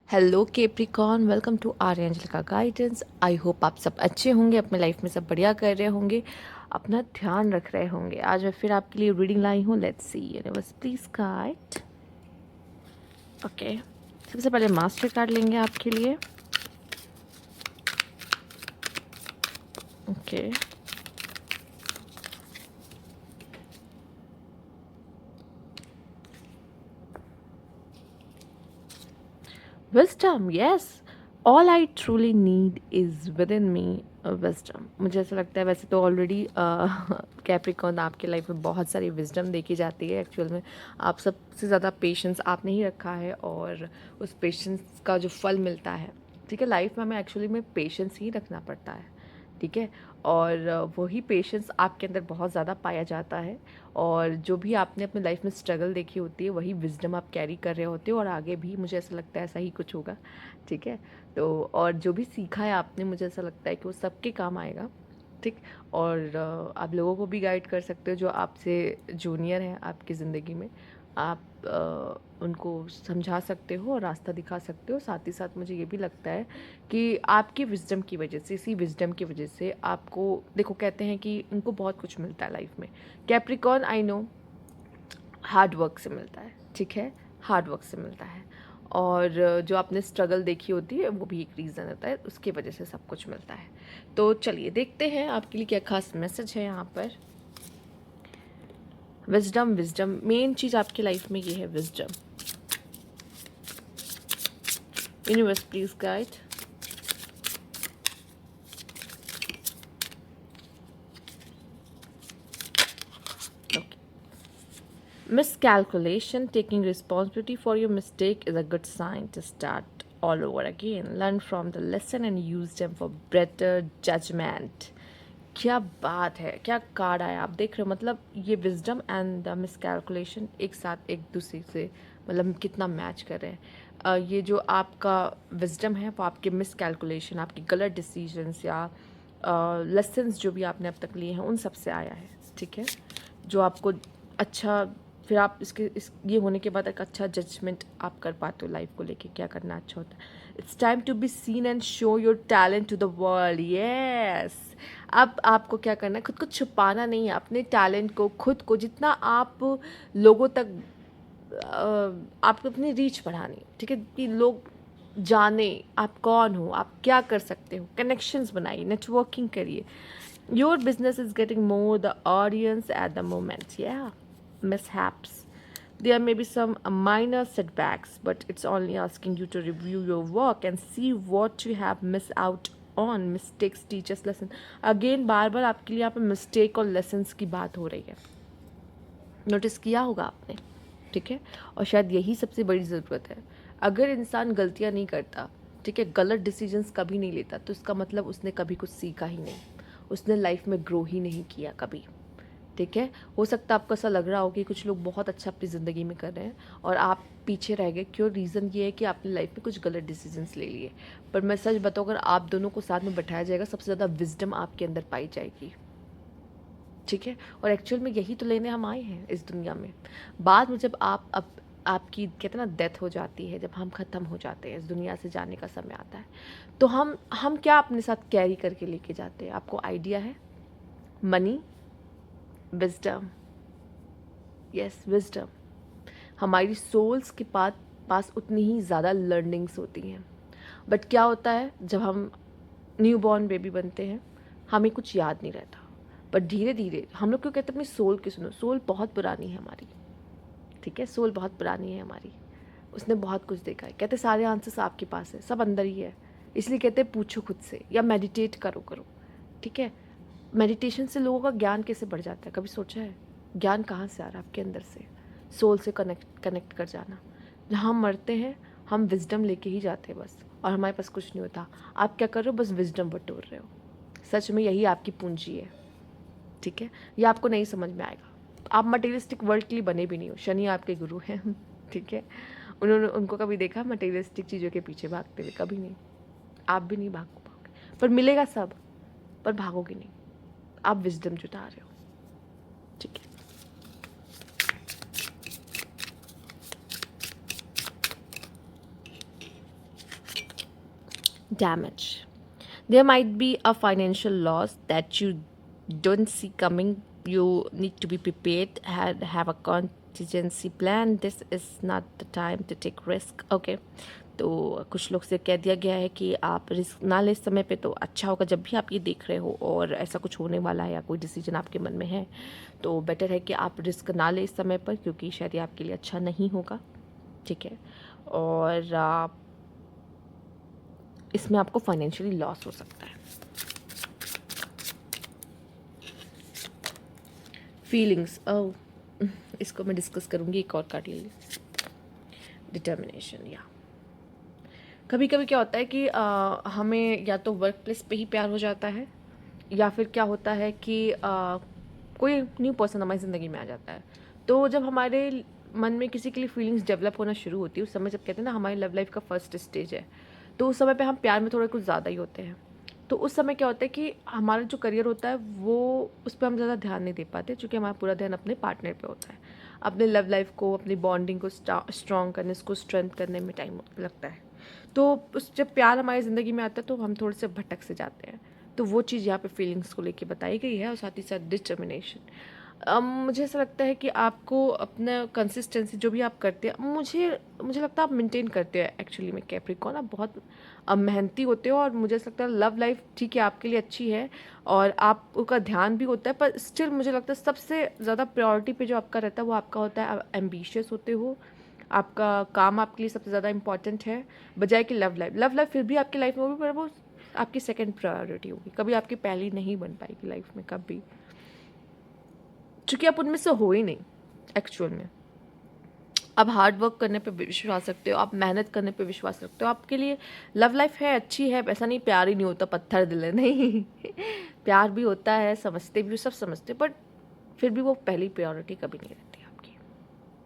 Hello Capricorn, welcome to आर्यंजल का guidance. I hope आप सब अच्छे होंगे, अपने लाइफ में सब बढ़िया कर रहे होंगे, अपना ध्यान रख रहे होंगे। आज मैं फिर आपके लिए रीडिंग लाई हूँ। Let's see universe please guide. Okay, सबसे पहले मास्टर कार्ड लेंगे आपके लिए। Okay, wisdom, yes. All I truly need is with in me wisdom. मुझे ऐसा लगता है, वैसे तो ऑलरेडी कैप्रिकॉन आपके लाइफ में बहुत सारी विजडम देखी जाती है। एक्चुअल में आप सबसे ज़्यादा पेशेंस आपने ही रखा है, और उस पेशेंस का जो फल मिलता है, ठीक है, लाइफ में हमें एक्चुअली में पेशेंस ही रखना पड़ता है, ठीक है। और वही पेशेंस आपके अंदर बहुत ज़्यादा पाया जाता है, और जो भी आपने अपने लाइफ में स्ट्रगल देखी होती है वही विजडम आप कैरी कर रहे होते हो, और आगे भी मुझे ऐसा लगता है ऐसा ही कुछ होगा, ठीक है। तो और जो भी सीखा है आपने, मुझे ऐसा लगता है कि वो सबके काम आएगा, ठीक। और आप लोगों को भी गाइड कर सकते हो जो आपसे जूनियर हैं आपकी ज़िंदगी में। आप उनको समझा सकते हो और रास्ता दिखा सकते हो। साथ ही साथ मुझे ये भी लगता है कि आपकी विजडम की वजह से, इसी विजडम की वजह से आपको, देखो, कहते हैं कि उनको बहुत कुछ मिलता है लाइफ में। Capricorn, I know, hard work से मिलता है, ठीक है, हार्ड वर्क से मिलता है। और जो आपने स्ट्रगल देखी होती है वो भी एक रीज़न होता है, उसकी वजह से सब कुछ मिलता है। तो चलिए देखते हैं आपके लिए क्या खास मैसेज है यहाँ पर। विजडम, विजडम मेन चीज़ आपकी लाइफ में ये है, wisdom. Universe please guide. Miscalculation, taking responsibility for your mistake is a good sign to start all over again. Learn from the lesson and use them for better judgment. क्या बात है, क्या card आया आप देख रहे हो। मतलब ये विजडम एंड द मिसकैलकुलेशन एक साथ एक दूसरे से मतलब कितना मैच कर रहे हैं। ये जो आपका विजडम है वो आपके मिसकैलकुलेशन, आपकी गलत डिसीजंस या लेसन्स जो भी आपने अब तक लिए हैं उन सब से आया है, ठीक है। जो आपको अच्छा, फिर आप इस ये होने के बाद एक अच्छा जजमेंट आप कर पाते हो लाइफ को लेके, क्या करना अच्छा होता है। It's time to be seen and show your talent to the world, yes. अब आपको क्या करना है, खुद को छुपाना नहीं है, अपने टैलेंट को, खुद को जितना आप लोगों तक आपको अपनी रीच बढ़ानी है, ठीक है, कि लोग जाने आप कौन हो, आप क्या कर सकते हो। कनेक्शंस बनाइए, नेटवर्किंग करिए। Your business is getting more the audience at the moment, या mishaps. There may be some minor setbacks, but it's only asking you to review your work and see what you have missed out on. Mistakes teach us lesson. Again, बार बार आपके लिए यहाँ पे mistake और lessons की बात हो रही है, नोटिस किया होगा आपने, ठीक है। और शायद यही सबसे बड़ी ज़रूरत है। अगर इंसान गलतियाँ नहीं करता, ठीक है, गलत डिसीजंस कभी नहीं लेता, तो इसका मतलब उसने कभी कुछ सीखा ही नहीं, उसने लाइफ में ग्रो ही नहीं किया कभी, ठीक है। हो सकता है आपको ऐसा लग रहा हो कि कुछ लोग बहुत अच्छा अपनी ज़िंदगी में कर रहे हैं और आप पीछे रह गए। क्यों? रीज़न ये है कि आपने लाइफ में कुछ गलत डिसीजंस ले लिए। पर मैं सच बताऊँ, अगर आप दोनों को साथ में बैठाया जाएगा, सबसे ज़्यादा विजडम आपके अंदर पाई जाएगी, ठीक है। और एक्चुअल में यही तो लेने हम आए हैं इस दुनिया में। बाद में जब आप अब आपकी कहते हैं ना डेथ हो जाती है, जब हम ख़त्म हो जाते हैं, इस दुनिया से जाने का समय आता है, तो हम क्या अपने साथ कैरी करके लेके जाते हैं, आपको आइडिया है? Money, wisdom, yes, wisdom. हमारी सोल्स के पास उतनी ही ज़्यादा लर्निंग्स होती हैं। बट क्या होता है, जब हम न्यू बॉर्न बेबी बनते हैं, हमें कुछ याद नहीं रहता। बट धीरे धीरे हम लोग क्यों कहते हैं अपनी सोल की सुनो, सोल बहुत पुरानी है हमारी, ठीक है, सोल बहुत पुरानी है हमारी, उसने बहुत कुछ देखा है। कहते सारे आंसर्स आपके पास है, सब अंदर ही है। इसलिए कहते हैं पूछो खुद से या मेडिटेट करो करो, ठीक है। मेडिटेशन से लोगों का ज्ञान कैसे बढ़ जाता है, कभी सोचा है? ज्ञान कहाँ से आ रहा है? आपके अंदर से, सोल से कनेक्ट कर जाना। जहाँ हम मरते हैं हम विजडम लेके ही जाते हैं बस, और हमारे पास कुछ नहीं होता। आप क्या कर रहे हो? बस विजडम बटोर रहे हो। सच में यही आपकी पूंजी है, ठीक है। ये आपको नहीं समझ में आएगा, आप मटेरियलिस्टिक वर्ल्ड के लिए बने भी नहीं हो। शनि आपके गुरु हैं ठीक है। उन्होंने उनको कभी देखा मटेरियलिस्टिक चीज़ों के पीछे भागते हुए? कभी नहीं। आप भी नहीं भाग पाओगे, पर मिलेगा सब, पर भागोगे नहीं। आप विजडम जुटा रहे हो, ठीक है। damage. There might be a financial loss that you don't see coming. You need to be prepared and have a contingency plan. This is not the time to take risk. Okay. तो कुछ लोग से कह दिया गया है कि आप रिस्क ना ले इस समय पे, तो अच्छा होगा जब भी आप ये देख रहे हो और ऐसा कुछ होने वाला है या कोई डिसीजन आपके मन में है, तो बेटर है कि आप रिस्क ना ले इस समय पर, क्योंकि शायद ये आपके लिए अच्छा नहीं होगा। ठीक है। और इसमें आपको फाइनेंशियली लॉस हो सकता है। फीलिंग्स, इसको मैं डिस्कस करूँगी एक और कार्ड ले ली। डिटर्मिनेशन। या कभी कभी क्या होता है कि हमें या तो वर्क प्लेस पे ही प्यार हो जाता है, या फिर क्या होता है कि कोई न्यू पर्सन हमारी ज़िंदगी में आ जाता है। तो जब हमारे मन में किसी के लिए फीलिंग्स डेवलप होना शुरू होती है, उस समय जब कहते हैं ना हमारी लव लाइफ का फर्स्ट स्टेज है, तो उस समय पे हम प्यार में थोड़े कुछ ज़्यादा ही होते हैं। तो उस समय क्या होता है कि हमारा जो करियर होता है वो उस पर हम ज़्यादा ध्यान नहीं दे पाते, क्योंकि हमारा पूरा ध्यान अपने पार्टनर पे होता है। अपने लव लाइफ को, अपनी बॉन्डिंग को स्ट्रॉन्ग करने, उसको स्ट्रेंथ करने में टाइम लगता है। तो उस जब प्यार हमारी ज़िंदगी में आता है तो हम थोड़े से भटक से जाते हैं। तो वो चीज़ यहाँ पे फीलिंग्स को लेके बताई गई है, और साथ ही साथ डिटर्मिनेशन। मुझे ऐसा लगता है कि आपको अपना कंसिस्टेंसी जो भी आप करते हैं, मुझे मुझे लगता है आप मेंटेन करते हैं एक्चुअली में कैप्रिकॉर्न। आप बहुत मेहनती होते हो, और मुझे ऐसा लगता है लव लाइफ ठीक है आपके लिए अच्छी है और आपका ध्यान भी होता है, पर स्टिल मुझे लगता है सबसे ज़्यादा प्रायोरिटी पे जो आपका रहता है वो आपका होता है, आप एम्बिशियस होते हो, आपका काम आपके लिए सबसे ज़्यादा इंपॉर्टेंट है, बजाय कि लव लाइफ फिर भी आपकी लाइफ में होगी, पर वो आपकी सेकंड प्रायोरिटी होगी, कभी आपकी पहली नहीं बन पाएगी लाइफ में कभी, क्योंकि आप उनमें से हो ही नहीं एक्चुअल में। आप हार्ड वर्क करने पे विश्वास रखते हो, आप मेहनत करने पे विश्वास रखते हो, आपके लिए लव लाइफ है, अच्छी है। ऐसा नहीं प्यार ही नहीं होता, पत्थर दिल है, नहीं प्यार भी होता है, समझते भी, सब समझते, बट फिर भी वो पहली प्रायोरिटी कभी नहीं रहती आपकी।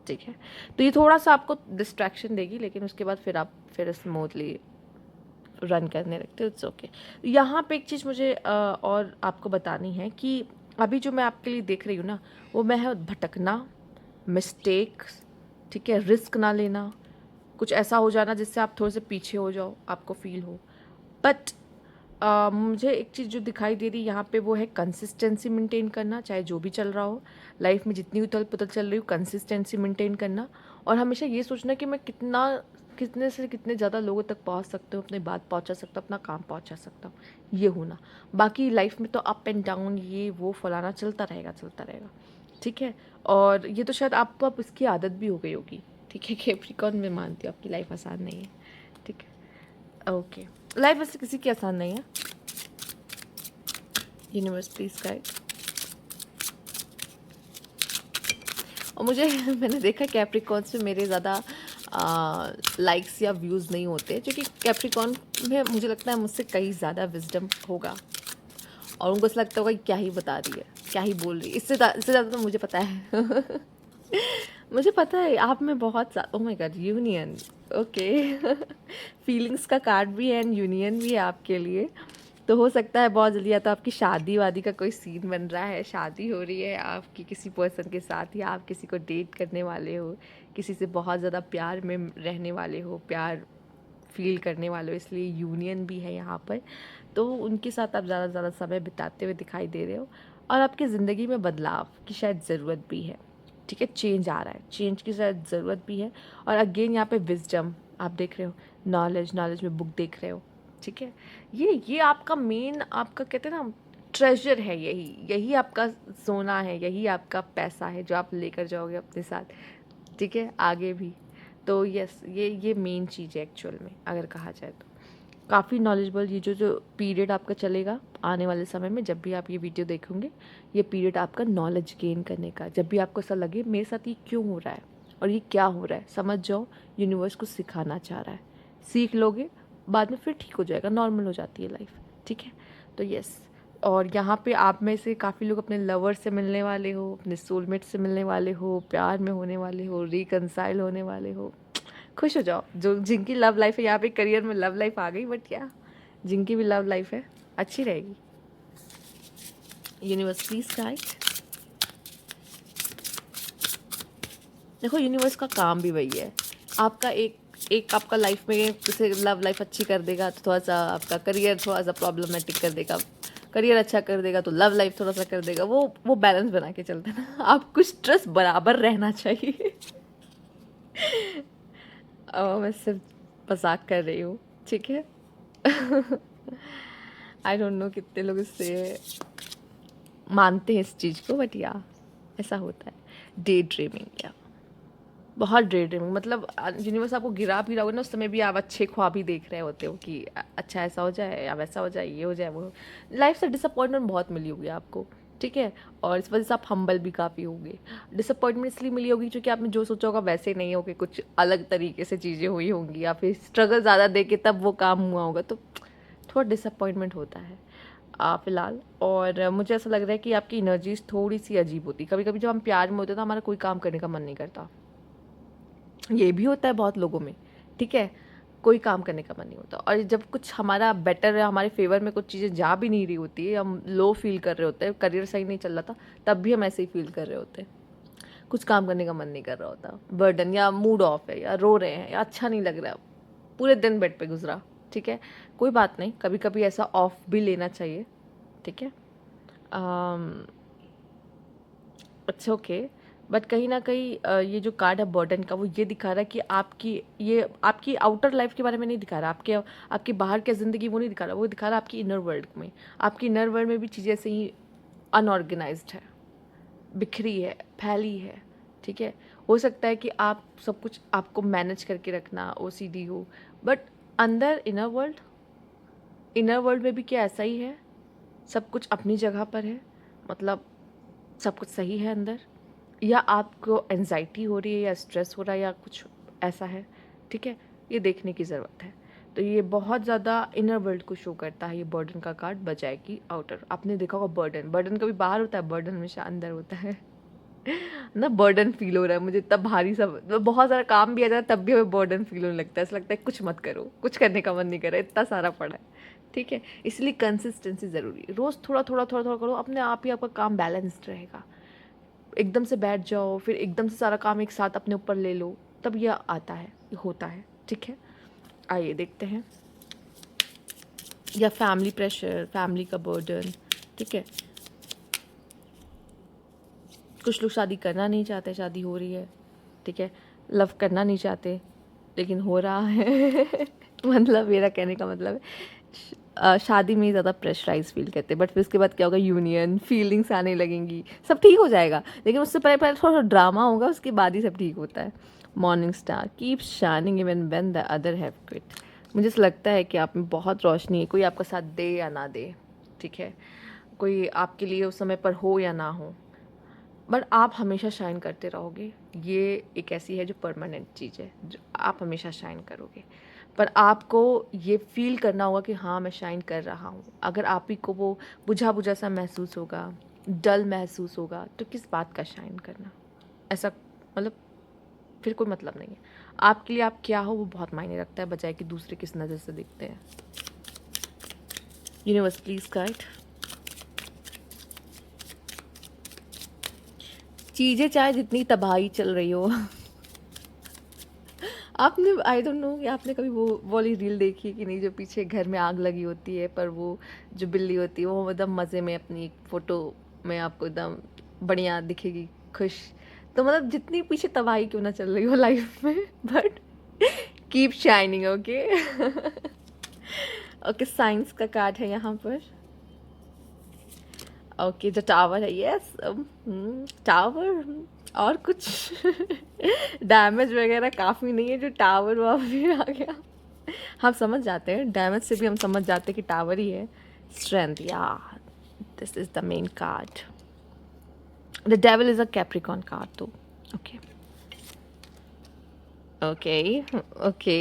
ठीक है। तो ये थोड़ा सा आपको डिस्ट्रैक्शन देगी, लेकिन उसके बाद फिर आप फिर स्मूथली रन करने लगते हो। It's okay. यहाँ पे एक चीज़ मुझे और आपको बतानी है कि अभी जो मैं आपके लिए देख रही हूँ ना, वो मैं है भटकना, मिस्टेक्स, ठीक है, रिस्क ना लेना, कुछ ऐसा हो जाना जिससे आप थोड़े से पीछे हो जाओ, आपको फील हो। बट मुझे एक चीज़ जो दिखाई दे रही यहाँ पे वो है कंसिस्टेंसी मेंटेन करना, चाहे जो भी चल रहा हो लाइफ में, जितनी उथल पुथल चल रही हो, कंसिस्टेंसी मेंटेन करना, और हमेशा ये सोचना कि मैं कितने से कितने ज़्यादा लोगों तक पहुँच सकते हो, अपनी बात पहुँचा सकता हूँ, अपना काम पहुँचा सकता हूँ, ये होना। बाकी लाइफ में तो अप एंड डाउन, ये वो फलाना चलता रहेगा चलता रहेगा। ठीक है। और ये तो शायद आपको अब इसकी आदत भी हो गई होगी। ठीक है। कैप्रिकॉर्न में मानती हूँ आपकी लाइफ आसान नहीं है। ठीक है। ओके। लाइफ वैसे किसी की आसान नहीं है। Universe please guide. और मुझे मैंने देखा कैप्रिकॉर्न से मेरे ज़्यादा लाइक्स या व्यूज़ नहीं होते, क्योंकि कैप्रिकॉर्न में मुझे लगता है मुझसे कहीं ज़्यादा विजडम होगा, और उनको ऐसा लगता होगा कि क्या ही बता रही है, क्या ही बोल रही है। इससे ज़्यादा तो मुझे पता है मुझे पता है आप में बहुत oh my God, union. Okay feelings का कार्ड भी है एंड यूनियन भी है आपके लिए। तो हो सकता है बहुत जल्दी या तो आपकी शादी वादी का कोई सीन बन रहा है, शादी हो रही है आपकी किसी पर्सन के साथ, या आप किसी को डेट करने वाले हो, किसी से बहुत ज़्यादा प्यार में रहने वाले हो, प्यार फील करने वाले हो, इसलिए यूनियन भी है यहाँ पर। तो उनके साथ आप ज़्यादा से ज़्यादा समय बिताते हुए दिखाई दे रहे हो, और आपकी ज़िंदगी में बदलाव की शायद ज़रूरत भी है। ठीक है। चेंज आ रहा है, चेंज की शायद ज़रूरत भी है। और अगेन यहाँ पे विजडम आप देख रहे हो, नॉलेज में बुक देख रहे हो। ठीक है। ये आपका मेन, आपका कहते हैं ना ट्रेजर है, यही आपका सोना है, यही आपका पैसा है जो आप लेकर जाओगे अपने साथ। ठीक है। आगे भी। तो यस, ये मेन चीज़ है एक्चुअल में, अगर कहा जाए तो। काफ़ी नॉलेजेबल ये जो पीरियड आपका चलेगा आने वाले समय में, जब भी आप ये वीडियो देखोगे, ये पीरियड आपका नॉलेज गेन करने का। जब भी आपको ऐसा लगे मेरे साथ ये क्यों हो रहा है और ये क्या हो रहा है, समझ जाओ यूनिवर्स को सिखाना चाह रहा है। सीख लोगे, बाद में फिर ठीक हो जाएगा, नॉर्मल हो जाती है लाइफ। ठीक है। तो यस, और यहाँ पे आप में से काफ़ी लोग अपने लवर से मिलने वाले हो, अपने सोलमेट से मिलने वाले हो, प्यार में होने वाले हो, रिकनसाइल होने वाले हो। खुश हो जाओ, जो जिनकी लव लाइफ है, यहाँ पे करियर में लव लाइफ आ गई, बट क्या जिनकी भी लव लाइफ है अच्छी रहेगी। Universe please guide. देखो यूनिवर्स का काम भी वही है, आपका एक एक आपका लाइफ में जैसे लव लाइफ अच्छी कर देगा तो थोड़ा सा आपका करियर थोड़ा सा प्रॉब्लमेटिक कर देगा, करियर अच्छा कर देगा तो लव लाइफ थोड़ा सा कर देगा, वो बैलेंस बना के चलता है ना। आपको स्ट्रेस बराबर रहना चाहिए। मैं सिर्फ मजाक कर रही हूँ, ठीक है। आई डोंट नो कितने लोग इससे मानते हैं इस चीज़ को, बट या ऐसा होता है। डे ड्रीमिंग, या बहुत डे ड्रीमिंग, मतलब यूनिवर्स आपको गिरा भी रहा होगा ना, उस समय भी आप अच्छे ख्वाब ही देख रहे होते हो कि अच्छा ऐसा हो जाए या वैसा हो जाए, ये हो जाए वो। लाइफ से डिसअपॉइंटमेंट बहुत मिली होगी आपको, ठीक है, और इस वजह से आप हम्बल भी काफ़ी होंगे। डिसअपॉइंटमेंट इसलिए मिली होगी क्योंकि आपने जो सोचा होगा वैसे नहीं होगी, कुछ अलग तरीके से चीज़ें हुई होंगी, या फिर स्ट्रगल ज़्यादा दे के तब वो काम हुआ होगा, तो थोड़ा डिसअपॉइंटमेंट होता है फ़िलहाल। और मुझे ऐसा लग रहा है कि आपकी एनर्जीज थोड़ी सी अजीब होती। कभी कभी जब हम प्यार में होते हैं तो हमारा कोई काम करने का मन नहीं करता, ये भी होता है बहुत लोगों में, ठीक है, कोई काम करने का मन नहीं होता। और जब कुछ हमारा बेटर है, हमारे फेवर में कुछ चीज़ें जा भी नहीं रही होती है, हम लो फील कर रहे होते हैं, करियर सही नहीं चल रहा था, तब भी हम ऐसे ही फील कर रहे होते हैं, कुछ काम करने का मन नहीं कर रहा होता, बर्डन या मूड ऑफ है या रो रहे हैं या अच्छा नहीं लग रहा, पूरे दिन बेड पे गुजरा, ठीक है, कोई बात नहीं, कभी कभी ऐसा ऑफ भी लेना चाहिए, ठीक है, इट्स ओके। बट कहीं ना कहीं ये जो कार्ड है बर्डन का, वो ये दिखा रहा है कि आपकी आउटर लाइफ के बारे में नहीं दिखा रहा, आपके बाहर की ज़िंदगी वो नहीं दिखा रहा, वो दिखा रहा है आपकी इनर वर्ल्ड में। आपकी इनर वर्ल्ड में भी चीज़ें ऐसे ही अनऑर्गेनाइज्ड है, बिखरी है, फैली है, ठीक है। हो सकता है कि आप सब कुछ आपको मैनेज करके रखना ओसीडी हो, बट अंदर इनर वर्ल्ड में भी क्या ऐसा ही है, सब कुछ अपनी जगह पर है, मतलब सब कुछ सही है अंदर, या आपको एंजाइटी हो रही है या स्ट्रेस हो रहा है या कुछ ऐसा है, ठीक है, ये देखने की ज़रूरत है। तो ये बहुत ज़्यादा इनर वर्ल्ड को शो करता है ये बर्डन का कार्ड, बजाय कि आउटर। आपने देखा होगा बर्डन कभी बाहर होता है, बर्डन हमेशा अंदर होता है। ना बर्डन फील हो रहा है मुझे, इतना भारी सब, बहुत सारा काम भी आ जाता है तब भी हमें बर्डन फील होने लगता है, ऐसा लगता है कुछ मत करो, कुछ करने का मन नहीं कर रहा है, इतना सारा पड़ा है, ठीक है। इसलिए कंसिस्टेंसी ज़रूरी है, रोज़ थोड़ा थोड़ा थोड़ा थोड़ा करो, अपने आप ही आपका काम बैलेंस्ड रहेगा। एकदम से बैठ जाओ फिर एकदम से सारा काम एक साथ अपने ऊपर ले लो, तब यह आता है, ये होता है, ठीक है। आइए देखते हैं, या फैमिली प्रेशर, फैमिली का बर्डन, ठीक है। कुछ लोग शादी करना नहीं चाहते, शादी हो रही है, ठीक है, लव करना नहीं चाहते लेकिन हो रहा है। मतलब मेरा कहने का मतलब है शादी में ज़्यादा प्रेशराइज फील करते हैं, बट फिर उसके बाद क्या होगा, यूनियन, फीलिंग्स आने लगेंगी, सब ठीक हो जाएगा, लेकिन उससे पहले पहले थोड़ा ड्रामा होगा, उसके बाद ही सब ठीक होता है। Morning star keep shining even when the other have quit. मुझे ऐसा लगता है कि आप में बहुत रोशनी है, कोई आपका साथ दे या ना दे, ठीक है, कोई आपके लिए उस समय पर हो या ना हो, बट आप हमेशा शाइन करते रहोगे। ये एक ऐसी है जो परमानेंट चीज़ है, जो आप हमेशा शाइन करोगे, पर आपको ये फील करना होगा कि हाँ मैं शाइन कर रहा हूँ। अगर आप ही को वो बुझा बुझा सा महसूस होगा, डल महसूस होगा, तो किस बात का शाइन करना, ऐसा मतलब फिर कोई मतलब नहीं है। आपके लिए आप क्या हो वो बहुत मायने रखता है, बजाय कि दूसरे किस नज़र से देखते हैं। Universe please guide. चीज़ें चाहे जितनी तबाही चल रही हो, आपने आई डोंट नो कि आपने कभी वो वाली रील देखी है कि नहीं, जो पीछे घर में आग लगी होती है पर वो जो बिल्ली होती है वो एकदम मज़े में अपनी एक फ़ोटो में आपको एकदम बढ़िया दिखेगी, खुश। तो मतलब जितनी पीछे तबाही क्यों ना चल रही हो लाइफ में, but keep shining, okay. Okay, science का कार्ड है यहाँ पर। ओके, जो टावर है, यस, टावर, और कुछ डैमेज वगैरह काफ़ी नहीं है, जो टावर वहाँ भी आ गया। हम समझ जाते हैं, डैमेज से भी हम समझ जाते हैं कि टावर ही है। स्ट्रेंथ, या this is the main card. The devil is a Capricorn card, तो ओके ओके ओके।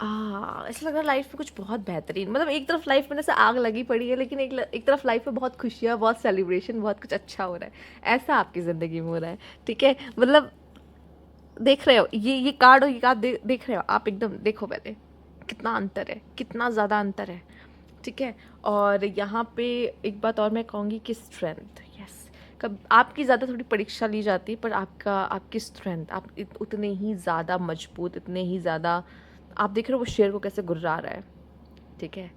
ऐसा लग रहा है लाइफ में कुछ बहुत बेहतरीन, मतलब एक तरफ लाइफ में जैसे आग लगी पड़ी है, लेकिन एक तरफ लाइफ में बहुत खुशियाँ, बहुत सेलिब्रेशन, बहुत कुछ अच्छा हो रहा है, ऐसा आपकी ज़िंदगी में हो रहा है, ठीक है। मतलब देख रहे हो ये कार्ड, और ये कार्ड देख रहे हो आप, एकदम देखो पहले कितना अंतर है, कितना ज़्यादा अंतर है, ठीक है। और यहाँ पे एक बात और मैं कहूँगी कि स्ट्रेंथ, यस, कब आपकी ज़्यादा थोड़ी परीक्षा ली जाती है, पर आपकी स्ट्रेंथ, आप उतने ही ज़्यादा मजबूत, इतने ही ज़्यादा, आप देख रहे हो वो शेर को कैसे गुर्रा रहा है, ठीक है।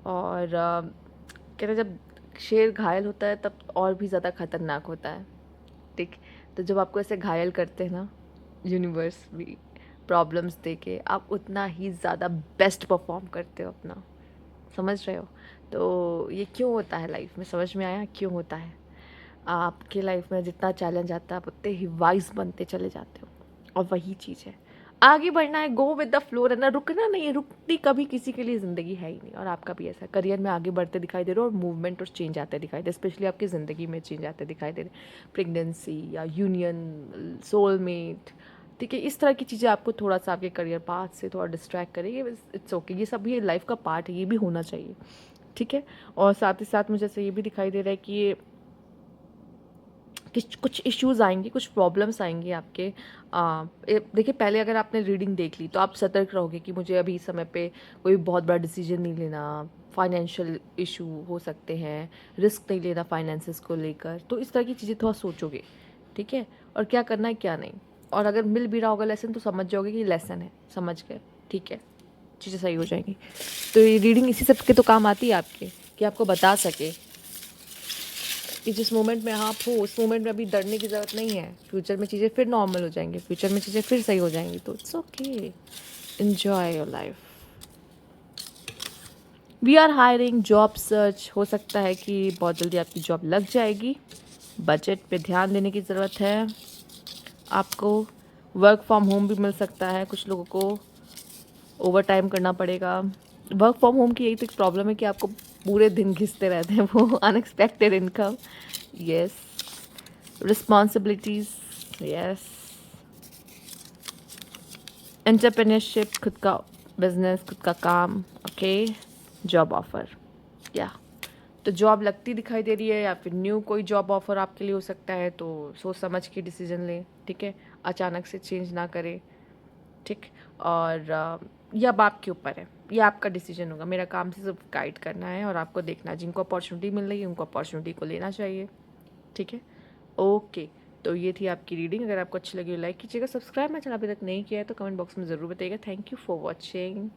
और कहते हैं जब शेर घायल होता है तब और भी ज़्यादा खतरनाक होता है, ठीक। तो जब आपको ऐसे घायल करते हैं ना यूनिवर्स भी प्रॉब्लम्स दे के, आप उतना ही ज़्यादा बेस्ट परफॉर्म करते हो अपना, समझ रहे हो। तो ये क्यों होता है लाइफ में, समझ में आया क्यों होता है। आपके लाइफ में जितना चैलेंज आता है आप उतने ही वाइज बनते चले जाते हो, और वही चीज़ है, आगे बढ़ना है, गो विद द फ्लो रहना, रुकना नहीं है, रुकती कभी किसी के लिए ज़िंदगी है ही नहीं। और आपका भी ऐसा करियर में आगे बढ़ते दिखाई दे रहे हो, और मूवमेंट और चेंज आते दिखाई दे, स्पेशली आपकी ज़िंदगी में चेंज आते दिखाई दे रहे, प्रेगनेंसी या यूनियन, सोलमेट, ठीक है। इस तरह की चीज़ें आपको थोड़ा सा आपके करियर पाथ से थोड़ा डिस्ट्रैक्ट करेगी, इट्स ओके, ये सब ये लाइफ का पार्ट है, ये भी होना चाहिए, ठीक है। और साथ ही साथ मुझे ऐसे ये भी दिखाई दे रहा है कि ये कुछ इश्यूज़ आएंगे, कुछ प्रॉब्लम्स आएंगे आपके। देखिए, पहले अगर आपने रीडिंग देख ली तो आप सतर्क रहोगे कि मुझे अभी इस समय पे कोई बहुत बड़ा डिसीजन नहीं लेना, फाइनेंशियल इशू हो सकते हैं, रिस्क नहीं लेना फाइनेंसेस को लेकर, तो इस तरह की चीज़ें थोड़ा सोचोगे, ठीक है। और क्या करना है क्या नहीं, और अगर मिल भी रहा होगा लेसन तो समझ जाओगे कि लेसन है, समझ गए, ठीक है, चीज़ें सही हो जाएंगी। तो ये रीडिंग इसी सब के तो काम आती है आपके, कि आपको बता सके कि जिस मोमेंट में आप हो उस मोमेंट में अभी डरने की ज़रूरत नहीं है, फ्यूचर में चीज़ें फिर नॉर्मल हो जाएंगी, फ्यूचर में चीज़ें फिर सही हो जाएंगी, तो it's okay, enjoy your life. We are hiring, job search, हो सकता है कि बहुत जल्दी आपकी जॉब लग जाएगी, बजट पे ध्यान देने की ज़रूरत है आपको, वर्क फ्रॉम होम भी मिल सकता है, कुछ लोगों को ओवर टाइम करना पड़ेगा। वर्क फ्रॉम होम की यही तो एक प्रॉब्लम है कि आपको पूरे दिन घिसते रहते हैं वो unexpected income, yes, responsibilities, yes, entrepreneurship, खुद का बिजनेस, खुद का काम, ओके, जॉब ऑफर, या तो जॉब लगती दिखाई दे रही है, या फिर न्यू कोई जॉब ऑफर आपके लिए हो सकता है, तो सोच समझ के डिसीजन लें, ठीक है, अचानक से चेंज ना करें, ठीक। और ये अब आपके ऊपर है, ये आपका डिसीजन होगा, मेरा काम सिर्फ गाइड करना है और आपको देखना है, जिनको अपॉर्चुनिटी मिल रही है उनको अपॉर्चुनिटी को लेना चाहिए, ठीक है, ओके। तो ये थी आपकी रीडिंग, अगर आपको अच्छी लगी लाइक कीजिएगा, सब्सक्राइब मेरा चैनल अभी तक नहीं किया है तो कमेंट बॉक्स में ज़रूर बताइएगा। Thank you for watching.